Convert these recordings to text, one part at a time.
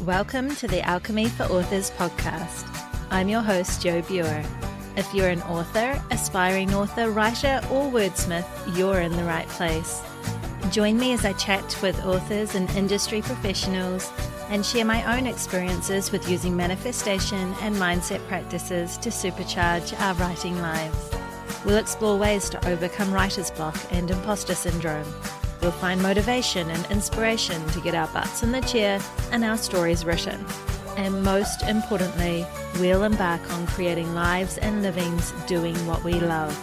Welcome to the Alchemy for Authors podcast. I'm your host, Jo Buer. If you're an author, aspiring author, writer, or wordsmith, you're in the right place. Join me as I chat with authors and industry professionals and share my own experiences with using manifestation and mindset practices to supercharge our writing lives. We'll explore ways to overcome writer's block and imposter syndrome. We'll find motivation and inspiration to get our butts in the chair and our stories written. And most importantly, we'll embark on creating lives and livings doing what we love.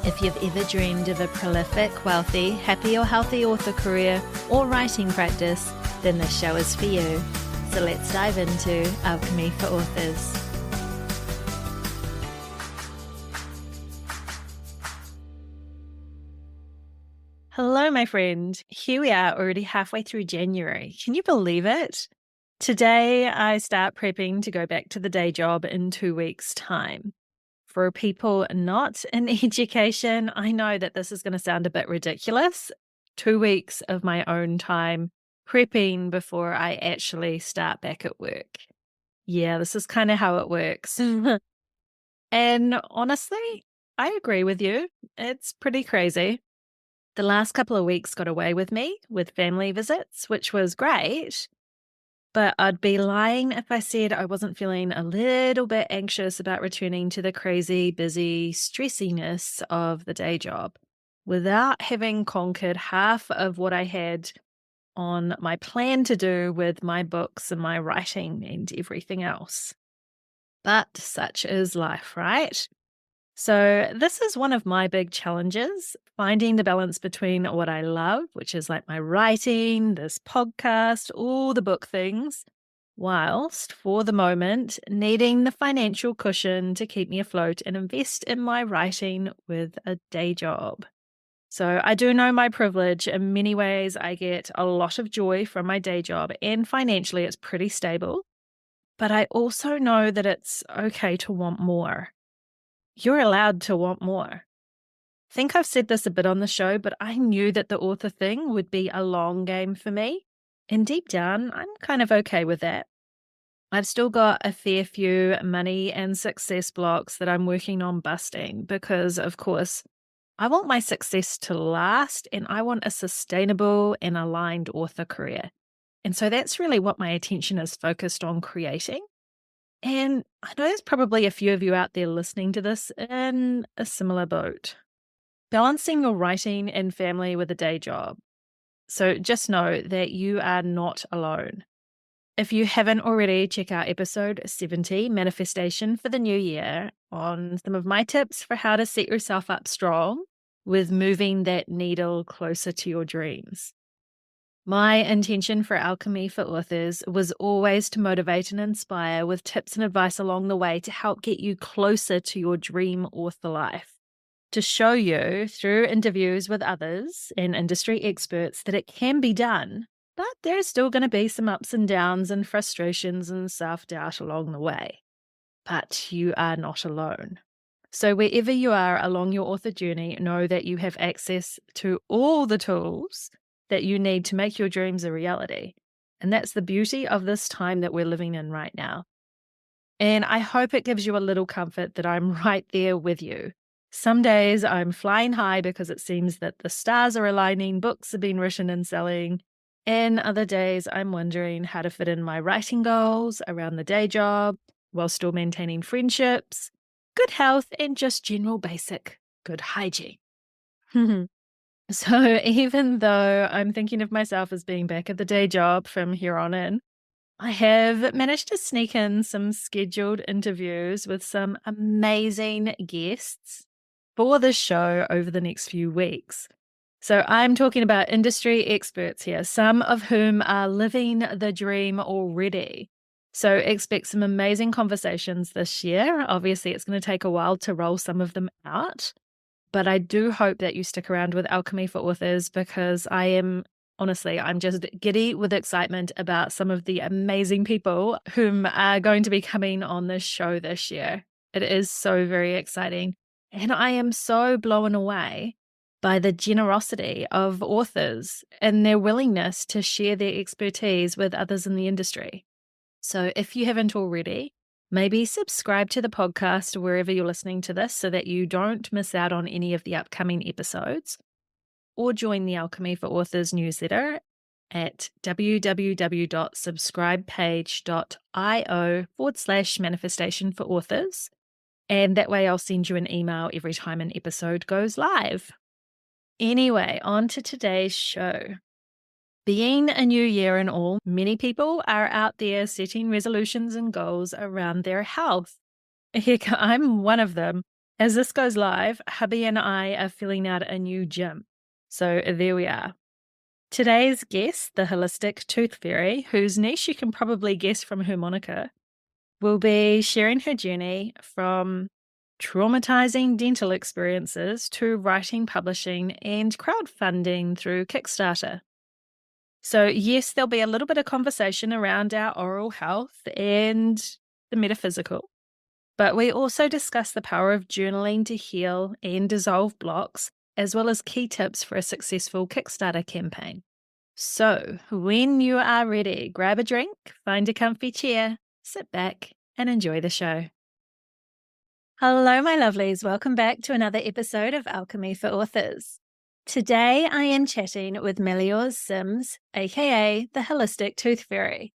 If you've ever dreamed of a prolific, wealthy, happy or healthy author career or writing practice, then this show is for you. So let's dive into Alchemy for Authors. Hello, my friend. Here we are already halfway through January. Can you believe it? Today, I start prepping to go back to the day job in 2 weeks' time. For people not in education, I know that this is going to sound a bit ridiculous. 2 weeks of my own time prepping before I actually start back at work. Yeah, this is kind of how it works. And honestly, I agree with you. It's pretty crazy. The last couple of weeks got away with me with family visits, which was great. But I'd be lying if I said I wasn't feeling a little bit anxious about returning to the crazy, busy stressiness of the day job without having conquered half of what I had on my plan to do with my books and my writing and everything else. But such is life, right? So this is one of my big challenges, finding the balance between what I love, which is like my writing, this podcast, all the book things, whilst for the moment needing the financial cushion to keep me afloat and invest in my writing with a day job. So I do know my privilege. In many ways, I get a lot of joy from my day job and financially it's pretty stable. But I also know that it's okay to want more. You're allowed to want more. I think I've said this a bit on the show, but I knew that the author thing would be a long game for me. And deep down, I'm kind of okay with that. I've still got a fair few money and success blocks that I'm working on busting because, of course, I want my success to last and I want a sustainable and aligned author career. And so that's really what my attention is focused on creating. And I know there's probably a few of you out there listening to this in a similar boat. Balancing your writing and family with a day job. So just know that you are not alone. If you haven't already, check out episode 70, Manifestation for the New Year, on some of my tips for how to set yourself up strong with moving that needle closer to your dreams. My intention for Alchemy for Authors was always to motivate and inspire with tips and advice along the way to help get you closer to your dream author life. To show you through interviews with others and industry experts that it can be done, but there's still going to be some ups and downs and frustrations and self-doubt along the way. But you are not alone. So wherever you are along your author journey, know that you have access to all the tools that you need to make your dreams a reality. And that's the beauty of this time that we're living in right now. And I hope it gives you a little comfort that I'm right there with you. Some days I'm flying high because it seems that the stars are aligning, books are being written and selling. And other days I'm wondering how to fit in my writing goals around the day job while still maintaining friendships, good health, and just general basic good hygiene. So even though I'm thinking of myself as being back at the day job from here on in, I have managed to sneak in some scheduled interviews with some amazing guests for this show over the next few weeks. So I'm talking about industry experts here, some of whom are living the dream already. So expect some amazing conversations this year. Obviously, it's going to take a while to roll some of them out. But I do hope that you stick around with Alchemy for Authors because I'm just giddy with excitement about some of the amazing people whom are going to be coming on this show this year. It is so very exciting. And I am so blown away by the generosity of authors and their willingness to share their expertise with others in the industry. So if you haven't already, maybe subscribe to the podcast wherever you're listening to this so that you don't miss out on any of the upcoming episodes, or join the Alchemy for Authors newsletter at www.subscribepage.io/manifestation for authors. And that way I'll send you an email every time an episode goes live. Anyway, on to today's show. Being a new year and all, many people are out there setting resolutions and goals around their health. Heck, I'm one of them. As this goes live, hubby and I are filling out a new gym. So there we are. Today's guest, the holistic tooth fairy, whose niche you can probably guess from her moniker, will be sharing her journey from traumatizing dental experiences to writing, publishing, and crowdfunding through Kickstarter. So yes, there'll be a little bit of conversation around our oral health and the metaphysical, but we also discuss the power of journaling to heal and dissolve blocks, as well as key tips for a successful Kickstarter campaign. So when you are ready, grab a drink, find a comfy chair, sit back, and enjoy the show. Hello, my lovelies. Welcome back to another episode of Alchemy for Authors. Today, I am chatting with Meliors Simms, aka the Holistic Tooth Fairy.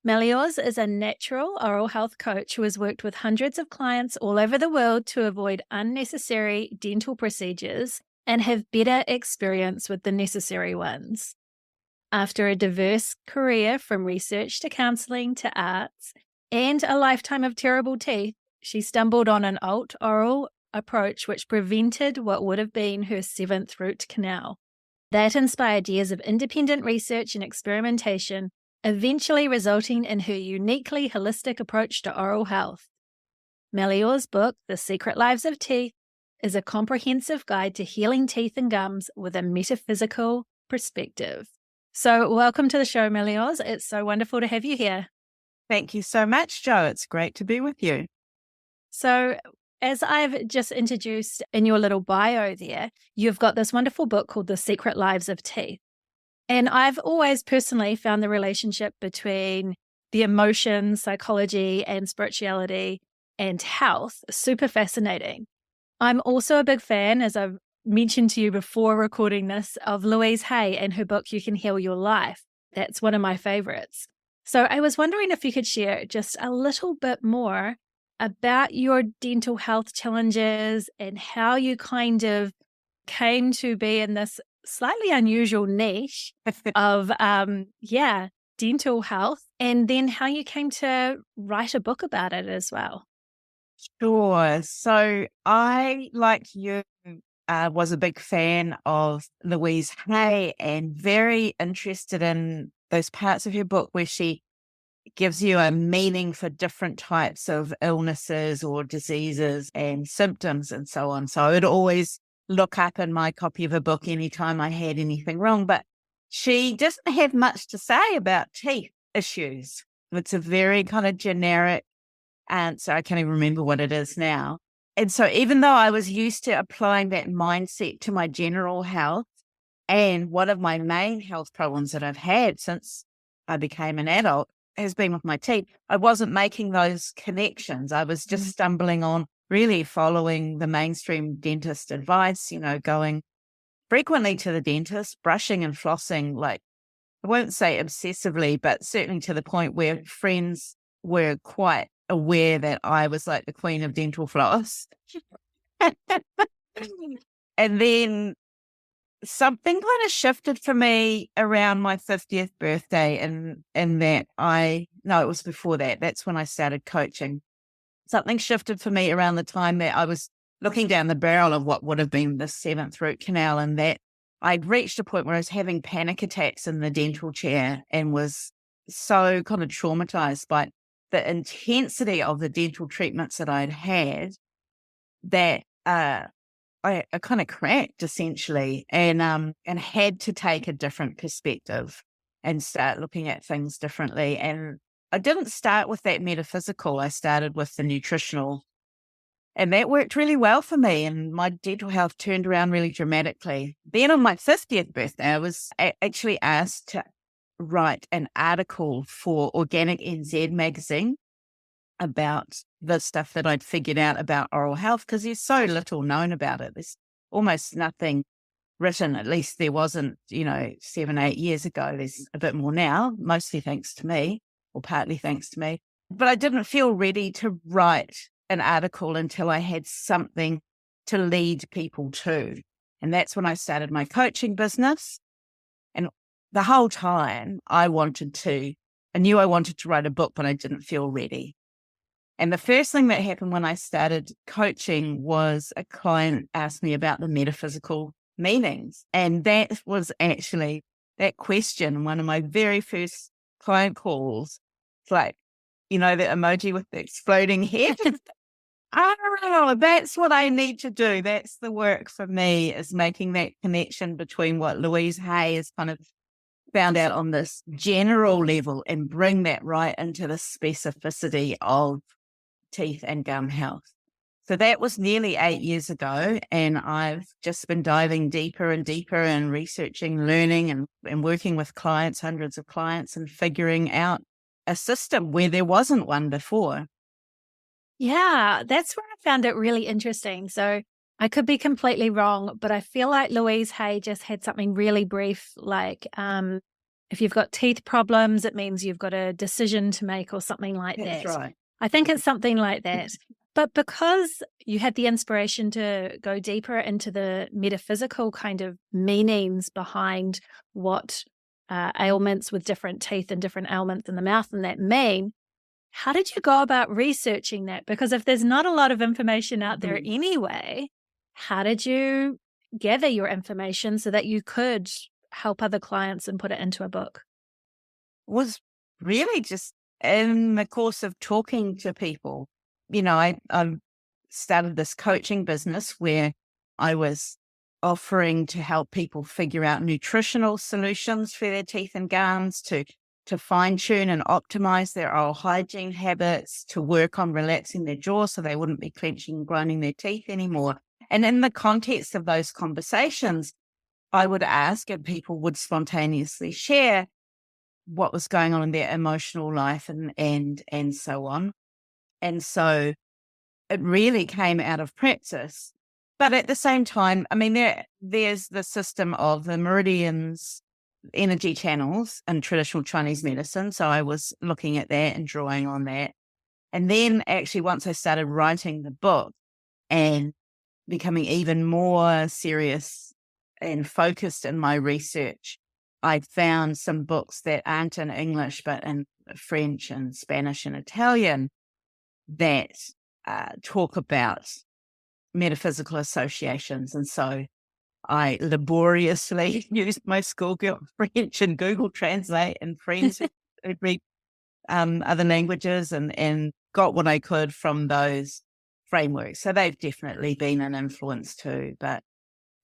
Meliors is a natural oral health coach who has worked with hundreds of clients all over the world to avoid unnecessary dental procedures and have better experience with the necessary ones. After a diverse career from research to counseling to arts and a lifetime of terrible teeth, she stumbled on an alt oral approach which prevented what would have been her seventh root canal. That inspired years of independent research and experimentation, eventually resulting in her uniquely holistic approach to oral health. Meliors' book, The Secret Lives of Teeth, is a comprehensive guide to healing teeth and gums with a metaphysical perspective. So welcome to the show, Meliors. It's so wonderful to have you here. Thank you so much, Jo. It's great to be with you. So as I've just introduced in your little bio there, you've got this wonderful book called The Secret Lives of Teeth. And I've always personally found the relationship between the emotions, psychology, and spirituality and health super fascinating. I'm also a big fan, as I've mentioned to you before recording this, of Louise Hay and her book, You Can Heal Your Life. That's one of my favorites. So I was wondering if you could share just a little bit more about your dental health challenges and how you kind of came to be in this slightly unusual niche of, dental health, and then how you came to write a book about it as well. Sure. So I, like you, was a big fan of Louise Hay and very interested in those parts of her book where she gives you a meaning for different types of illnesses or diseases and symptoms and so on. So I would always look up in my copy of her book anytime I had anything wrong, but she doesn't have much to say about teeth issues. It's a very kind of generic answer. I can't even remember what it is now. And so even though I was used to applying that mindset to my general health, and one of my main health problems that I've had since I became an adult has been with my teeth, I wasn't making those connections. I was just stumbling on really following the mainstream dentist advice, going frequently to the dentist, brushing and flossing, like, I won't say obsessively, but certainly to the point where friends were quite aware that I was like the queen of dental floss. And then something kind of shifted for me around my 50th birthday, and that it was before that. That's when I started coaching. Something shifted for me around the time that I was looking down the barrel of what would have been the seventh root canal, and that I'd reached a point where I was having panic attacks in the dental chair and was so kind of traumatized by the intensity of the dental treatments that I'd had that I kind of cracked essentially, and had to take a different perspective and start looking at things differently. And I didn't start with that metaphysical. I started with the nutritional, and that worked really well for me. And my dental health turned around really dramatically. Then on my 50th birthday, I was actually asked to write an article for Organic NZ magazine about the stuff that I'd figured out about oral health, because there's so little known about it. There's almost nothing written, at least there wasn't, 7, 8 years ago. There's a bit more now, mostly thanks to me, or partly thanks to me. But I didn't feel ready to write an article until I had something to lead people to. And that's when I started my coaching business. And the whole time I knew I wanted to write a book, but I didn't feel ready. And the first thing that happened when I started coaching was a client asked me about the metaphysical meanings. And that was actually that question, one of my very first client calls. It's like, the emoji with the exploding head. Oh, that's what I need to do. That's the work for me, is making that connection between what Louise Hay has kind of found out on this general level and bring that right into the specificity of teeth and gum health. So that was nearly 8 years ago, and I've just been diving deeper and deeper and researching, learning and working with clients, hundreds of clients, and figuring out a system where there wasn't one before. Yeah, that's where I found it really interesting. So I could be completely wrong, but I feel like Louise Hay just had something really brief, like if you've got teeth problems, it means you've got a decision to make or something like that. That's right. I think it's something like that. But because you had the inspiration to go deeper into the metaphysical kind of meanings behind what ailments with different teeth and different ailments in the mouth and that mean, how did you go about researching that? Because if there's not a lot of information out there anyway, how did you gather your information so that you could help other clients and put it into a book? Was really just in the course of talking to people. I started this coaching business where I was offering to help people figure out nutritional solutions for their teeth and gums, to fine tune and optimize their oral hygiene habits, to work on relaxing their jaw so they wouldn't be clenching and grinding their teeth anymore. And in the context of those conversations, I would ask, and people would spontaneously share what was going on in their emotional life and so on. And so it really came out of practice. But at the same time, I mean, there's the system of the meridians, energy channels in traditional Chinese medicine. So I was looking at that and drawing on that. And then actually, once I started writing the book and becoming even more serious and focused in my research, I found some books that aren't in English, but in French and Spanish and Italian that talk about metaphysical associations. And so I laboriously used my schoolgirl French and Google Translate and friends who read other languages and got what I could from those frameworks. So they've definitely been an influence too. But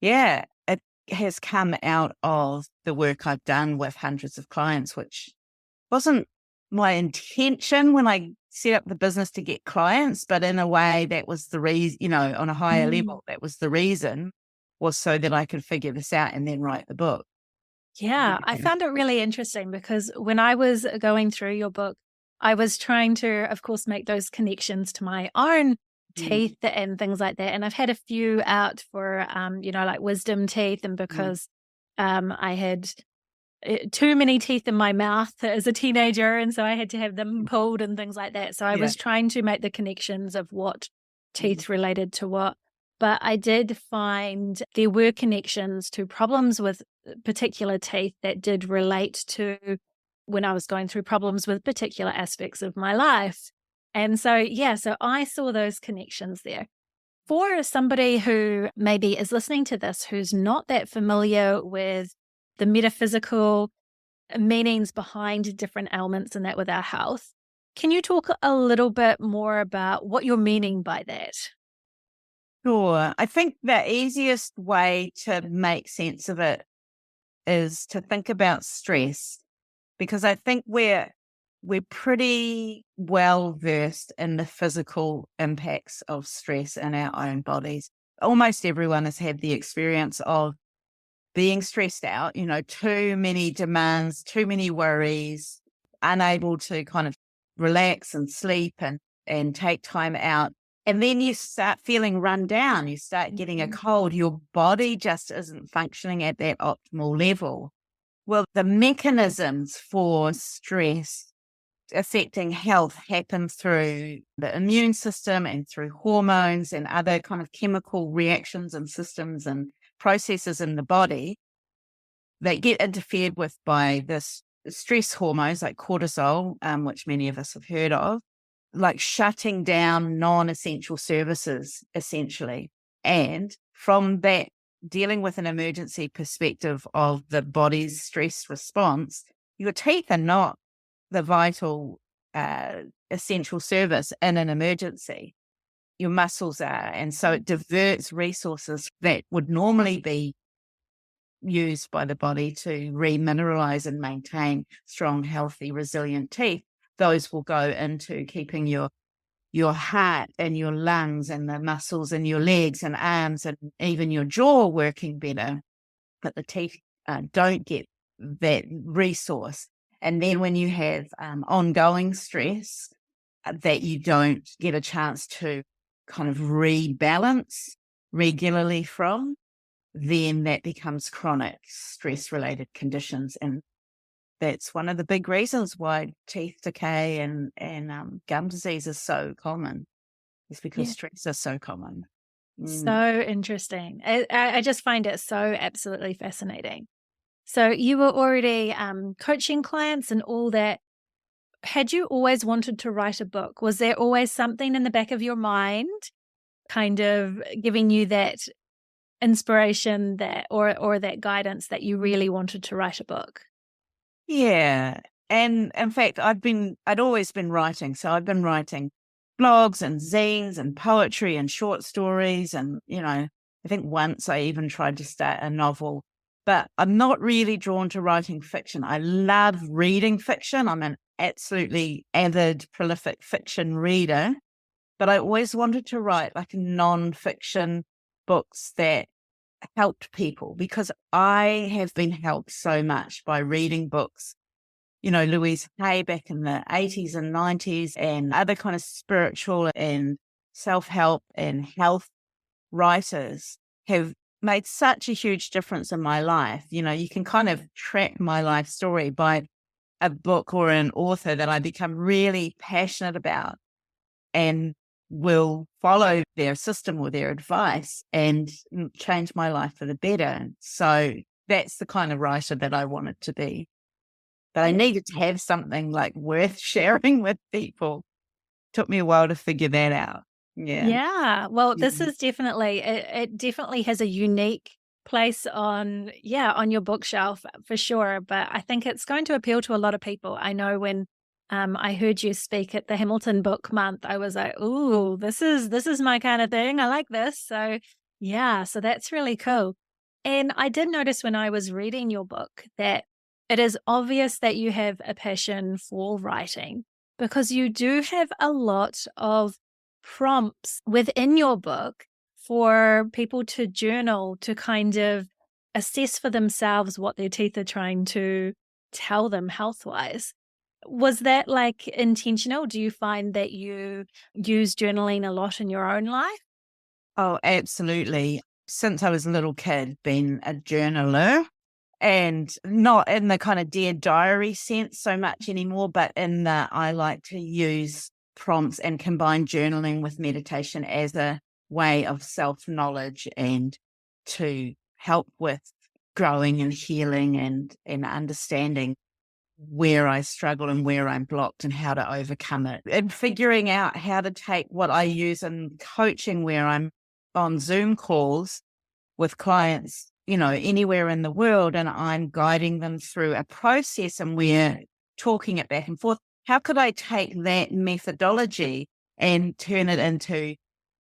yeah, it has come out of the work I've done with hundreds of clients, which wasn't my intention when I set up the business to get clients, but in a way that was the reason, on a higher level, that was the reason, was so that I could figure this out and then write the book. Yeah, I found it really interesting because when I was going through your book, I was trying to, of course, make those connections to my own teeth and things like that. And I've had a few out for, like wisdom teeth, and because I had too many teeth in my mouth as a teenager, and so I had to have them pulled and things like that. So I was trying to make the connections of what teeth related to what. But I did find there were connections to problems with particular teeth that did relate to when I was going through problems with particular aspects of my life. And so, so I saw those connections there. For somebody who maybe is listening to this, who's not that familiar with the metaphysical meanings behind different ailments and that with our health, can you talk a little bit more about what you're meaning by that? Sure. I think the easiest way to make sense of it is to think about stress, because I think we're pretty well versed in the physical impacts of stress in our own bodies. Almost everyone has had the experience of being stressed out, too many demands, too many worries, unable to kind of relax and sleep and take time out. And then you start feeling run down. You start getting a cold. Your body just isn't functioning at that optimal level. Well, the mechanisms for stress affecting health happen through the immune system and through hormones and other kind of chemical reactions and systems and processes in the body that get interfered with by this stress hormones like cortisol, which many of us have heard of, like shutting down non-essential services, essentially. And from that, dealing with an emergency perspective of the body's stress response, your teeth are not the vital essential service in an emergency. Your muscles are. And so it diverts resources that would normally be used by the body to remineralize and maintain strong, healthy, resilient teeth. Those will go into keeping your heart and your lungs and the muscles in your legs and arms and even your jaw working better. But the teeth don't get that resource. And then when you have ongoing stress that you don't get a chance to kind of rebalance regularly from, then that becomes chronic stress-related conditions. And that's one of the big reasons why teeth decay and gum disease is so common. It's because stress is so common. So interesting. I just find it so absolutely fascinating. So you were already coaching clients and all that. Had you always wanted to write a book? Was there always something in the back of your mind kind of giving you that inspiration that or that guidance that you really wanted to write a book? Yeah. And in fact, I'd always been writing. So I've been writing blogs and zines and poetry and short stories. And, I think once I even tried to start a novel, but I'm not really drawn to writing fiction. I love reading fiction. I'm an absolutely avid, prolific fiction reader, but I always wanted to write like non-fiction books that helped people because I have been helped so much by reading books. Louise Hay back in the 80s and 90s and other kind of spiritual and self-help and health writers have made such a huge difference in my life. You can kind of track my life story by a book or an author that I become really passionate about and will follow their system or their advice and change my life for the better. So that's the kind of writer that I wanted to be. But I needed to have something like worth sharing with people. Took me a while to figure that out. Yeah. Yeah. Well, this is definitely, it definitely has a unique place on your bookshelf for sure. But I think it's going to appeal to a lot of people. I know when I heard you speak at the Hamilton Book Month, I was like, ooh, this is my kind of thing. I like this. So yeah, so that's really cool. And I did notice when I was reading your book that it is obvious that you have a passion for writing because you do have a lot of prompts within your book for people to journal, to kind of assess for themselves what their teeth are trying to tell them health-wise. Was that like intentional? Do you find that you use journaling a lot in your own life? Oh, absolutely. Since I was a little kid, been a journaler. And not in the kind of Dear Diary sense so much anymore, but in that I like to use prompts and combine journaling with meditation as a way of self-knowledge and to help with growing and healing and understanding where I struggle and where I'm blocked and how to overcome it. And figuring out how to take what I use in coaching where I'm on Zoom calls with clients anywhere in the world, and I'm guiding them through a process and we're talking it back and forth. How could I take that methodology and turn it into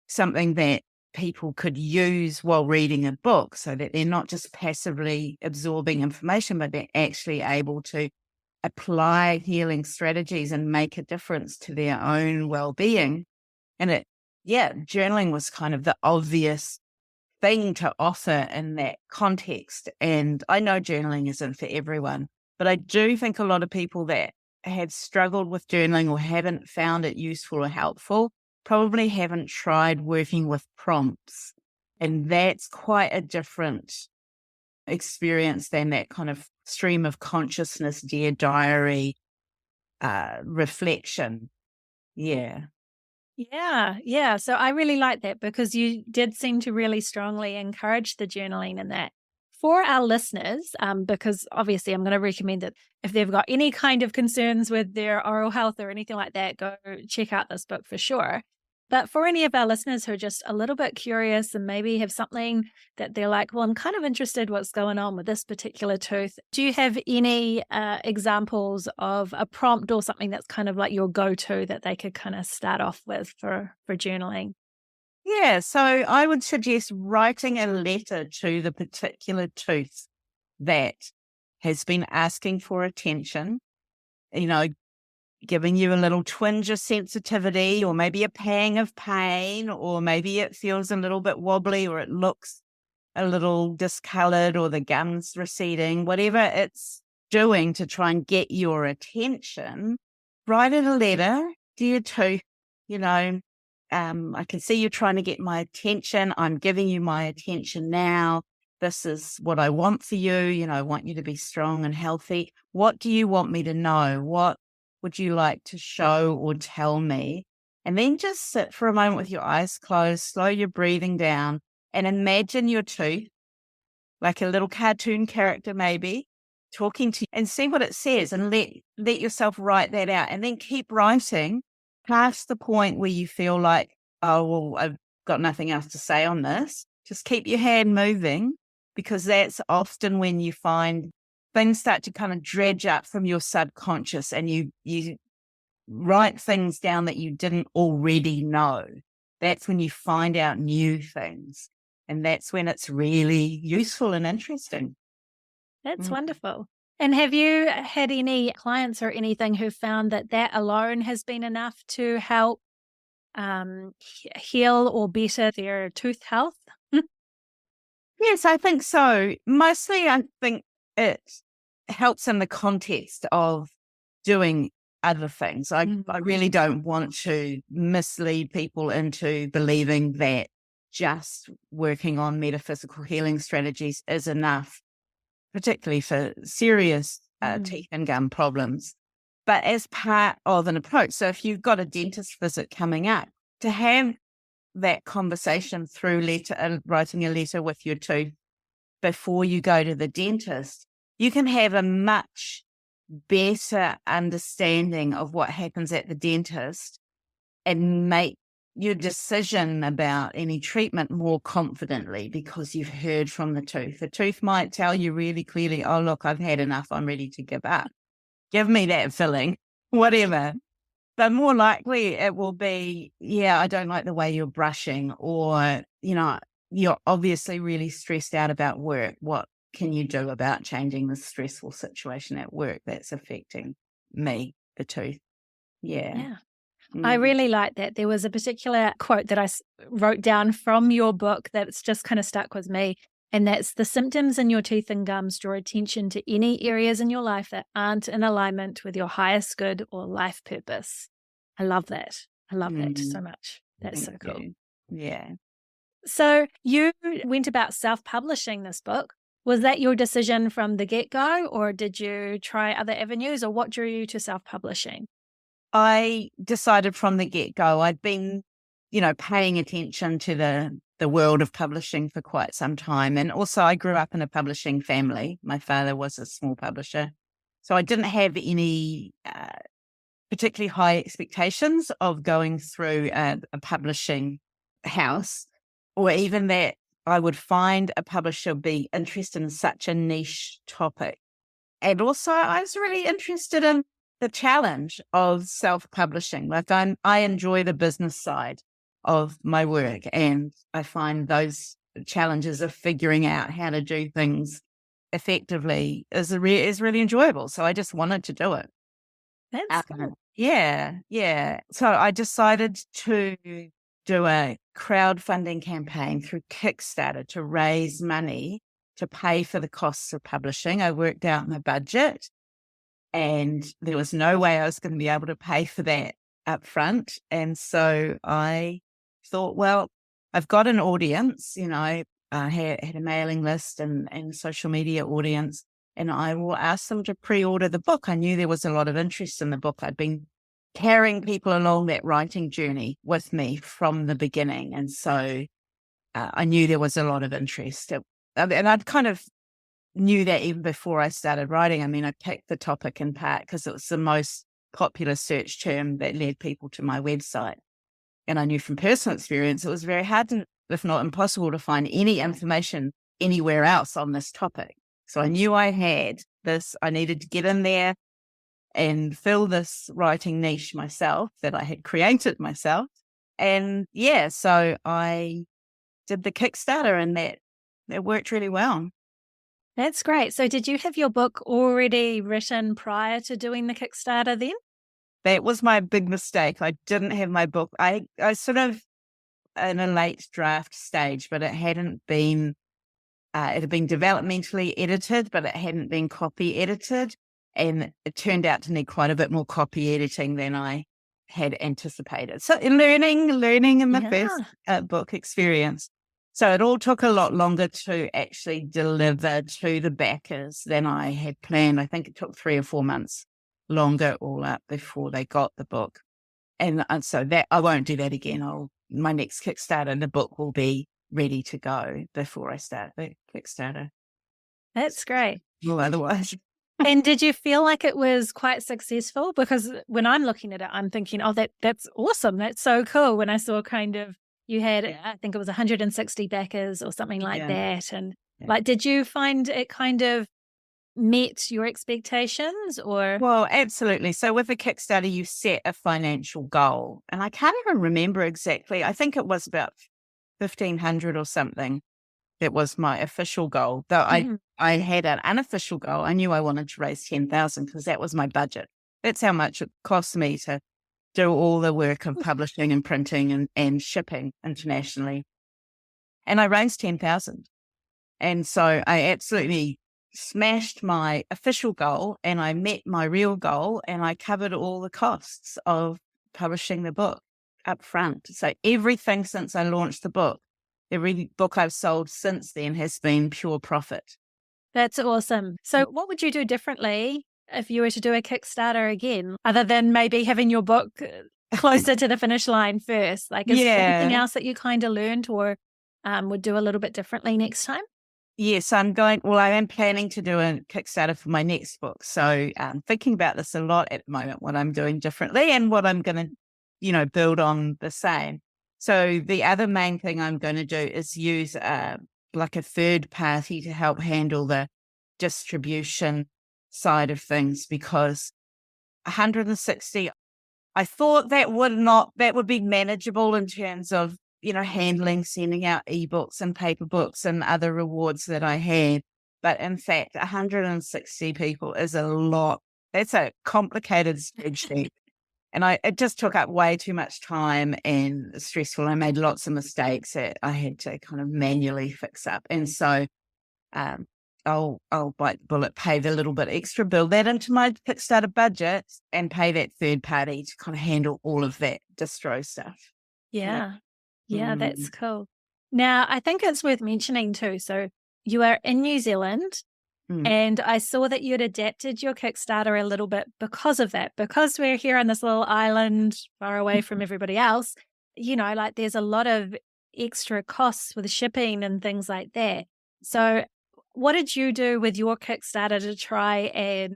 something that people could use while reading a book so that they're not just passively absorbing information, but they're actually able to apply healing strategies and make a difference to their own well-being? And journaling was kind of the obvious thing to offer in that context. And I know journaling isn't for everyone, but I do think a lot of people that have struggled with journaling or haven't found it useful or helpful probably haven't tried working with prompts. And that's quite a different experience than that kind of stream of consciousness, dear diary, reflection. Yeah. Yeah, yeah. So I really like that because you did seem to really strongly encourage the journaling in that. For our listeners, because obviously I'm going to recommend that if they've got any kind of concerns with their oral health or anything like that, go check out this book for sure. But for any of our listeners who are just a little bit curious and maybe have something that they're like, well, I'm kind of interested what's going on with this particular tooth. Do you have any examples of a prompt or something that's kind of like your go-to that they could kind of start off with for journaling? Yeah. So I would suggest writing a letter to the particular tooth that has been asking for attention, you know, giving you a little twinge of sensitivity or maybe a pang of pain, or maybe it feels a little bit wobbly or it looks a little discolored or the gums receding, whatever it's doing to try and get your attention. Write it a letter, dear tooth, you know, I can see you're trying to get my attention. I'm giving you my attention now. This is what I want for you. You know, I want you to be strong and healthy. What do you want me to know? What would you like to show or tell me? And then just sit for a moment with your eyes closed, slow your breathing down, and imagine your tooth like a little cartoon character, maybe talking to you, and see what it says, and let yourself write that out, and then keep writing past the point where you feel like, oh, well, I've got nothing else to say on this. Just keep your hand moving, because that's often when you find things start to kind of dredge up from your subconscious, and you write things down that you didn't already know. That's when you find out new things. And that's when it's really useful and interesting. That's Mm. wonderful. And have you had any clients or anything who found that that alone has been enough to help heal or better their tooth health? Yes, I think so. Mostly, I think it helps in the context of doing other things. I really don't want to mislead people into believing that just working on metaphysical healing strategies is enough, particularly for serious teeth and gum problems. But as part of an approach, so if you've got a dentist visit coming up, to have that conversation through writing a letter with your tooth before you go to the dentist, you can have a much better understanding of what happens at the dentist and make your decision about any treatment more confidently, because you've heard from the tooth. The tooth might tell you really clearly, oh, look, I've had enough. I'm ready to give up. Give me that filling, whatever. But more likely it will be, yeah, I don't like the way you're brushing, or, you know, you're obviously really stressed out about work. What can you do about changing the stressful situation at work that's affecting me, the tooth? Yeah. Yeah. I Mm. really like that. There was a particular quote that I wrote down from your book that's just kind of stuck with me. And that's the symptoms in your teeth and gums draw attention to any areas in your life that aren't in alignment with your highest good or life purpose. I love that. I love that so much. That's so Thank cool. you. Yeah. So you went about self-publishing this book. Was that your decision from the get-go, or did you try other avenues, or what drew you to self-publishing? I decided from the get-go. I'd been, you know, paying attention to the world of publishing for quite some time. And also I grew up in a publishing family. My father was a small publisher. So I didn't have any particularly high expectations of going through a publishing house, or even that I would find a publisher be interested in such a niche topic. And also I was really interested in the challenge of self-publishing. Like I enjoy the business side of my work, and I find those challenges of figuring out how to do things effectively is really enjoyable. So I just wanted to do it. That's cool. Yeah, yeah. So I decided to do a crowdfunding campaign through Kickstarter to raise money to pay for the costs of publishing. I worked out my budget, and there was no way I was going to be able to pay for that up front. And so I thought, well, I've got an audience, I had a mailing list and social media audience, and I will ask them to pre-order the book. I knew there was a lot of interest in the book. I'd been carrying people along that writing journey with me from the beginning. And so I knew there was a lot of interest. And I'd kind of knew that even before I started writing. I mean, I picked the topic in part because it was the most popular search term that led people to my website. And I knew from personal experience, it was very hard, if not impossible, to find any information anywhere else on this topic. So I knew I had this, I needed to get in there and fill this writing niche myself that I had created myself. And yeah, so I did the Kickstarter, and that worked really well. That's great. So did you have your book already written prior to doing the Kickstarter then? That was my big mistake. I didn't have my book. I sort of in a late draft stage, but it had been developmentally edited, but it hadn't been copy edited. And it turned out to need quite a bit more copy editing than I had anticipated. So learning in the first book experience. So it all took a lot longer to actually deliver to the backers than I had planned. I think it took 3 or 4 months longer all up before they got the book. And so that I won't do that again. My next Kickstarter, the book will be ready to go before I start the Kickstarter. That's great. Well, otherwise. And did you feel like it was quite successful? Because when I'm looking at it, I'm thinking, oh, that's awesome. That's so cool. When I saw kind of, you had, I think it was 160 backers or something like that. And like, did you find it kind of met your expectations or? Well, absolutely. So with a Kickstarter, you set a financial goal. And I can't even remember exactly. I think it was about 1,500 or something. That was my official goal. Though I had an unofficial goal. I knew I wanted to raise 10,000 because that was my budget. That's how much it cost me to do all the work of publishing and printing and shipping internationally. And I raised 10,000. And so I absolutely smashed my official goal, and I met my real goal, and I covered all the costs of publishing the book up front. So everything since I launched the book, every book I've sold since then has been pure profit. That's awesome. So what would you do differently if you were to do a Kickstarter again, other than maybe having your book closer to the finish line first? Like, is there anything else that you kind of learned or would do a little bit differently next time? Yes, I am planning to do a Kickstarter for my next book. So I'm thinking about this a lot at the moment, what I'm doing differently and what I'm going to, build on the same. So the other main thing I'm going to do is use like a third party to help handle the distribution side of things, because 160, I thought that would be manageable in terms of, handling, sending out ebooks and paper books and other rewards that I had. But in fact, 160 people is a lot. That's a complicated spreadsheet. And it just took up way too much time and stressful. I made lots of mistakes that I had to kind of manually fix up. And so I'll bite the bullet, pay the little bit extra, build that into my Kickstarter budget, and pay that third party to kind of handle all of that distro stuff. Yeah, that's cool. Now, I think it's worth mentioning too. So you are in New Zealand. And I saw that you'd adapted your Kickstarter a little bit because of that, because we're here on this little island far away from everybody else, like there's a lot of extra costs with shipping and things like that. So what did you do with your Kickstarter to try and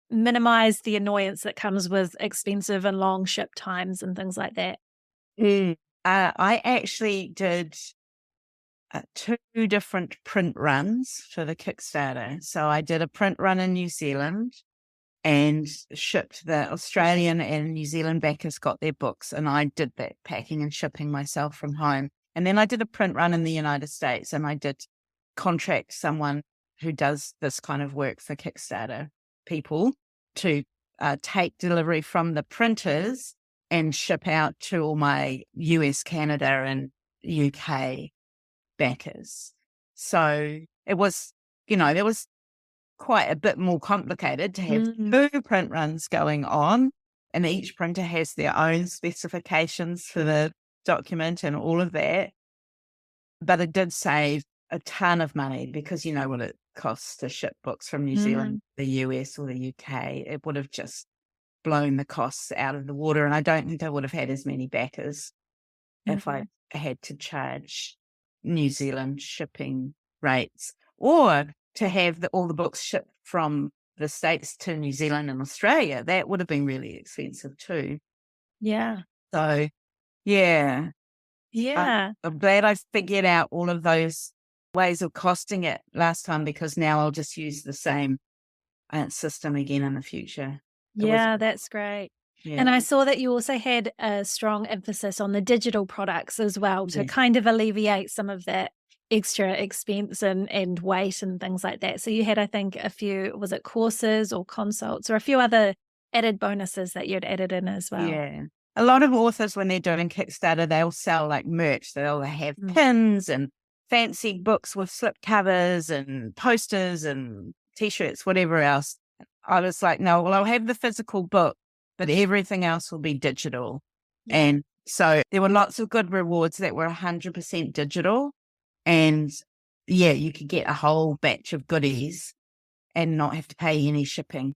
minimize the annoyance that comes with expensive and long ship times and things like that? I actually did 2 different print runs for the Kickstarter. So I did a print run in New Zealand and shipped the Australian and New Zealand backers got their books, and I did that packing and shipping myself from home. And then I did a print run in the United States, and I did contract someone who does this kind of work for Kickstarter people to take delivery from the printers and ship out to all my US, Canada, and UK backers. So it was, there was quite a bit more complicated to have two print runs going on, and each printer has their own specifications for the document and all of that. But it did save a ton of money because you know what it costs to ship books from New Zealand, the US or the UK. It would have just blown the costs out of the water, and I don't think I would have had as many backers if I had to charge New Zealand shipping rates, or to have all the books shipped from the States to New Zealand and Australia. That would have been really expensive too. Yeah. So, yeah. Yeah. I'm glad I figured out all of those ways of costing it last time, because now I'll just use the same system again in the future. Yeah, that's great. Yeah. And I saw that you also had a strong emphasis on the digital products as well to Yeah. kind of alleviate some of that extra expense and weight and things like that. So you had, I think, a few, was it courses or consults or a few other added bonuses that you'd added in as well? Yeah. A lot of authors, when they're doing Kickstarter, they'll sell like merch. They'll have pins and fancy books with slip covers and posters and T-shirts, whatever else. I was like, no, well, I'll have the physical book, but everything else will be digital. Yeah. And so there were lots of good rewards that were 100% digital. And yeah, you could get a whole batch of goodies and not have to pay any shipping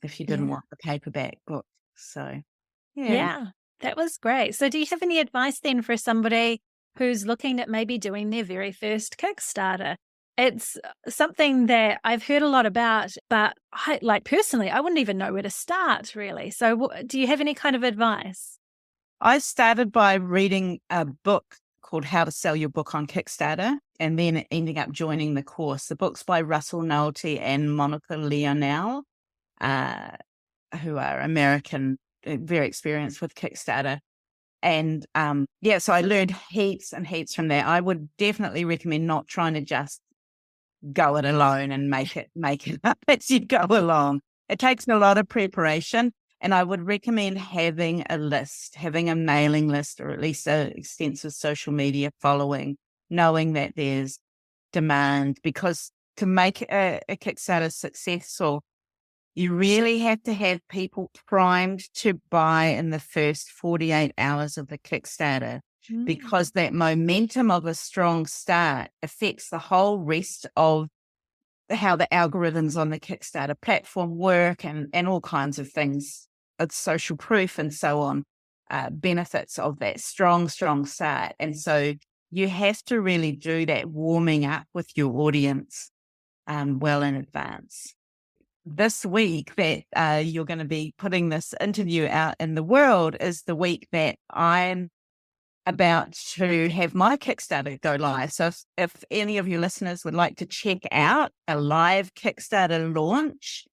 if you didn't want the paperback book. So, yeah, that was great. So do you have any advice then for somebody who's looking at maybe doing their very first Kickstarter? It's something that I've heard a lot about, but personally, I wouldn't even know where to start really. So do you have any kind of advice? I started by reading a book called How to Sell Your Book on Kickstarter, and then ending up joining the course. The book's by Russell Nohelty and Monica Leonel, who are American, very experienced with Kickstarter. And so I learned heaps and heaps from there. I would definitely recommend not trying to just go it alone and make it up as you go along. It takes a lot of preparation, and I would recommend having a list, having a mailing list, or at least an extensive social media following, knowing that there's demand, because to make a Kickstarter successful, you really have to have people primed to buy in the first 48 hours of the Kickstarter, because that momentum of a strong start affects the whole rest of how the algorithms on the Kickstarter platform work and all kinds of things. It's social proof and so on, benefits of that strong start. And so you have to really do that warming up with your audience well in advance. This week that you're going to be putting this interview out in the world is the week that I'm about to have my Kickstarter go live. So if any of your listeners would like to check out a live Kickstarter launch,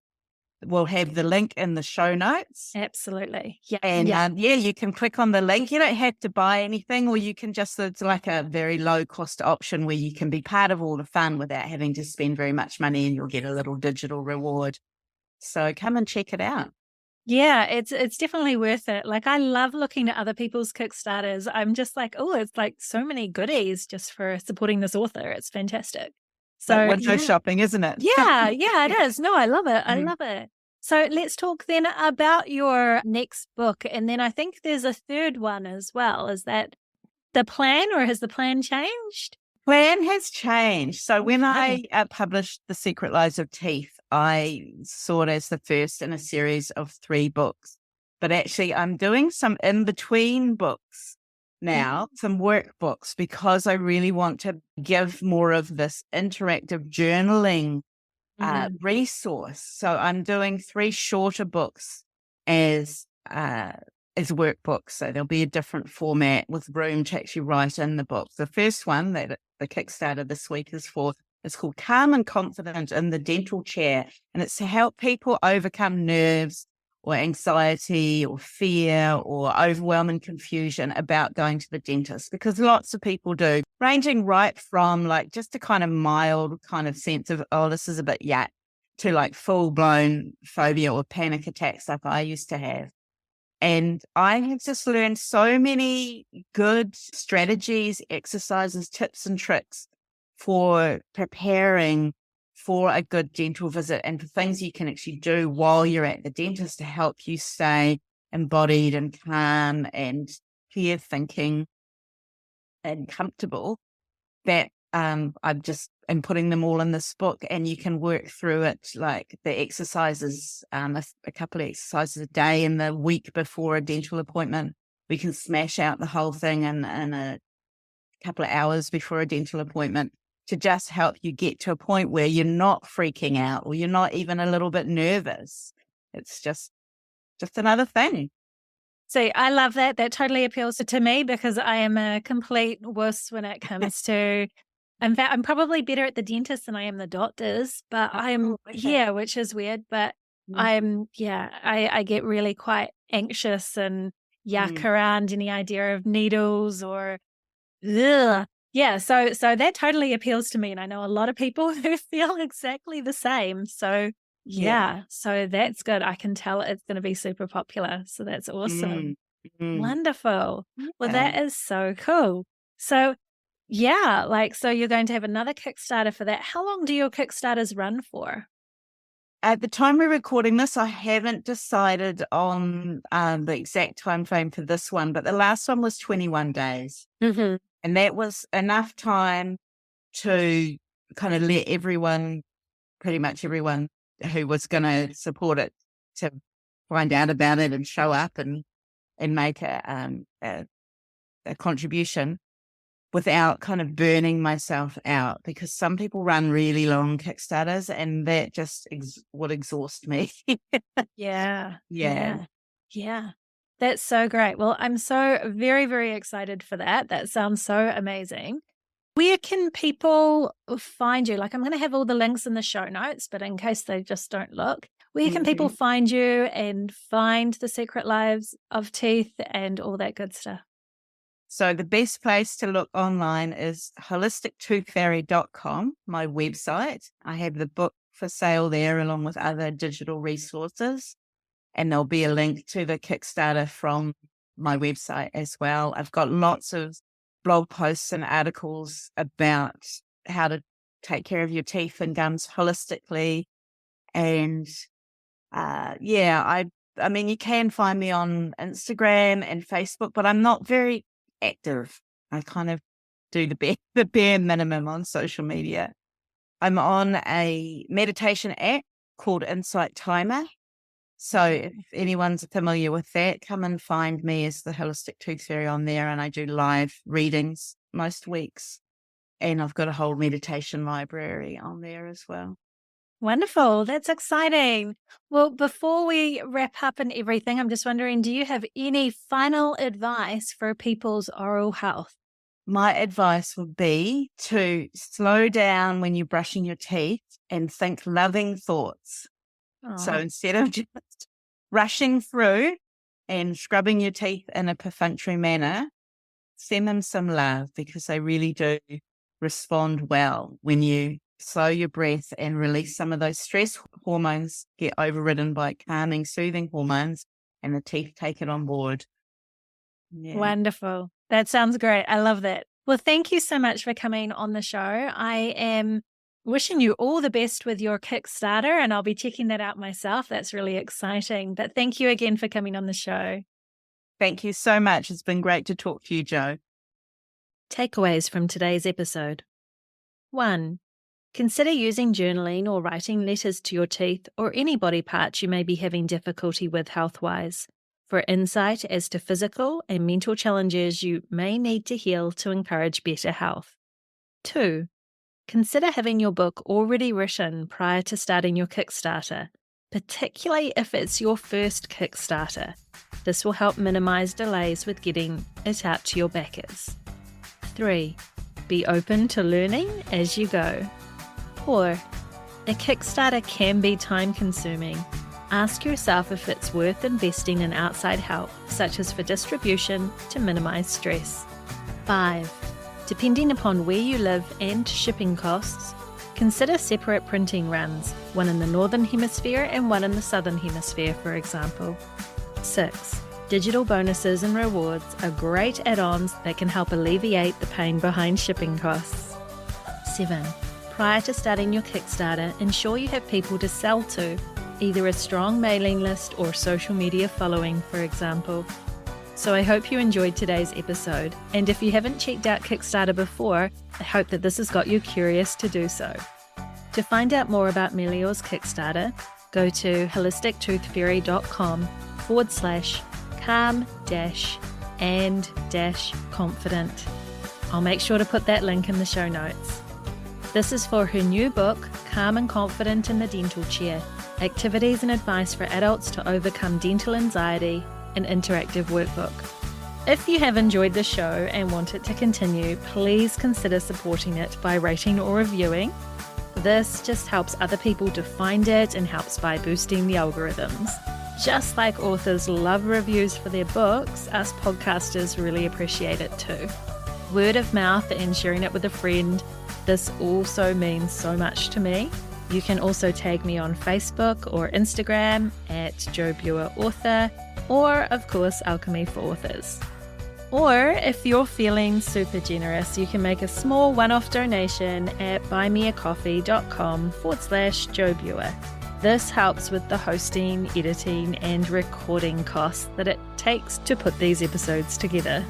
we'll have the link in the show notes. Absolutely. Yeah. And you can click on the link. You don't have to buy anything, or you can just, it's like a very low cost option where you can be part of all the fun without having to spend very much money, and you'll get a little digital reward. So come and check it out. Yeah, it's definitely worth it. Like, I love looking at other people's Kickstarters. I'm just like, oh, it's like so many goodies just for supporting this author. It's fantastic. So like window shopping, isn't it? Yeah, it is. No, I love it. I love it. So let's talk then about your next book. And then I think there's a third one as well. Is that the plan, or has the plan changed? Plan has changed. So when I published The Secret Lives of Teeth, I saw it as the first in a series of 3 books. But actually, I'm doing some in-between books now, some workbooks, because I really want to give more of this interactive journaling resource. So I'm doing 3 shorter books as workbooks. So there'll be a different format with room to actually write in the book. The first one that the Kickstarter this week is for, it's called Calm and Confident in the Dental Chair. And it's to help people overcome nerves or anxiety or fear or overwhelming confusion about going to the dentist, because lots of people do, ranging right from like just a kind of mild kind of sense of, oh, this is a bit yuck, to like full blown phobia or panic attacks like I used to have. And I have just learned so many good strategies, exercises, tips and tricks for preparing for a good dental visit and for things you can actually do while you're at the dentist to help you stay embodied and calm and clear thinking and comfortable, that I'm just am putting them all in this book, and you can work through it, like the exercises, a couple of exercises a day in the week before a dental appointment. We can smash out the whole thing in a couple of hours before a dental appointment to just help you get to a point where you're not freaking out or you're not even a little bit nervous. It's just another thing. See, I love that. That totally appeals to me because I am a complete wuss when it comes to. In fact, I'm probably better at the dentist than I am the doctors, but Okay. which is weird. But Mm, I get really quite anxious and yuck mm, around any idea of needles or, ugh. Yeah. So that totally appeals to me. And I know a lot of people who feel exactly the same. So, yeah. yeah. So that's good. I can tell it's going to be super popular. So that's awesome. Mm, mm, Wonderful. Well, yeah. that is so cool. So, yeah, so you're going to have another Kickstarter for that. How long do your Kickstarters run for? At the time we're recording this, I haven't decided on the exact time frame for this one, but the last one was 21 days. Mhm. And that was enough time to kind of let everyone, pretty much everyone who was going to support it, to find out about it and show up and make a contribution without kind of burning myself out, because some people run really long Kickstarters and that just would exhaust me. Yeah. Yeah. Yeah. Yeah. That's so great. Well, I'm so very, very excited for that. That sounds so amazing. Where can people find you? I'm going to have all the links in the show notes, but in case they just don't look, where can people Mhm. find you and find the Secret Lives of Teeth and all that good stuff? So the best place to look online is holistictoothfairy.com, my website. I have the book for sale there along with other digital resources. And there'll be a link to the Kickstarter from my website as well. I've got lots of blog posts and articles about how to take care of your teeth and gums holistically. And I mean, you can find me on Instagram and Facebook, but I'm not very active. I kind of do the bare minimum on social media. I'm on a meditation app called Insight Timer. So if anyone's familiar with that, come and find me as the Holistic Tooth Fairy on there, and I do live readings most weeks. And I've got a whole meditation library on there as well. Wonderful. That's exciting. Well, before we wrap up and everything, I'm just wondering, do you have any final advice for people's oral health? My advice would be to slow down when you're brushing your teeth and think loving thoughts. So Oh, instead of just rushing through and scrubbing your teeth in a perfunctory manner, send them some love, because they really do respond well when you slow your breath and release some of those stress hormones, get overridden by calming, soothing hormones, and the teeth take it on board. Yeah. wonderful. That sounds great. I love that. Well, thank you so much for coming on the show. I am wishing you all the best with your Kickstarter, and I'll be checking that out myself. That's really exciting. But thank you again for coming on the show. Thank you so much. It's been great to talk to you, Jo. Takeaways from today's episode. 1. Consider using journaling or writing letters to your teeth or any body parts you may be having difficulty with health-wise for insight as to physical and mental challenges you may need to heal to encourage better health. 2. Consider having your book already written prior to starting your Kickstarter, particularly if it's your first Kickstarter. This will help minimize delays with getting it out to your backers. 3. Be open to learning as you go. 4. A Kickstarter can be time-consuming. Ask yourself if it's worth investing in outside help, such as for distribution, to minimize stress. 5. Depending upon where you live and shipping costs, consider separate printing runs, one in the Northern Hemisphere and one in the Southern Hemisphere, for example. 6. Digital bonuses and rewards are great add-ons that can help alleviate the pain behind shipping costs. 7. Prior to starting your Kickstarter, ensure you have people to sell to, either a strong mailing list or social media following, for example. So I hope you enjoyed today's episode, and if you haven't checked out Kickstarter before, I hope that this has got you curious to do so. To find out more about Meliors Kickstarter, go to holistictoothfairy.com/calm-and-confident. I'll make sure to put that link in the show notes. This is for her new book, Calm and Confident in the Dental Chair, Activities and Advice for Adults to Overcome Dental Anxiety, an interactive workbook. If you have enjoyed the show and want it to continue, please consider supporting it by rating or reviewing. This just helps other people to find it and helps by boosting the algorithms. Just like authors love reviews for their books, us podcasters really appreciate it too. Word of mouth and sharing it with a friend, this also means so much to me. You can also tag me on Facebook or Instagram at Jo Buer Author, or of course Alchemy for Authors. Or if you're feeling super generous, you can make a small one-off donation at buymeacoffee.com/Jo Buer. This helps with the hosting, editing and recording costs that it takes to put these episodes together.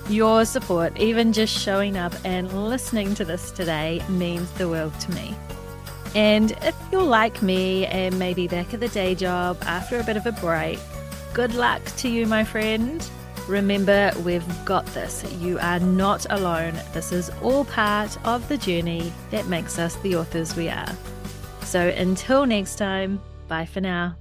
Your support, even just showing up and listening to this today, means the world to me. And if you're like me and maybe back at the day job after a bit of a break, good luck to you, my friend. Remember, we've got this. You are not alone. This is all part of the journey that makes us the authors we are. So until next time, bye for now.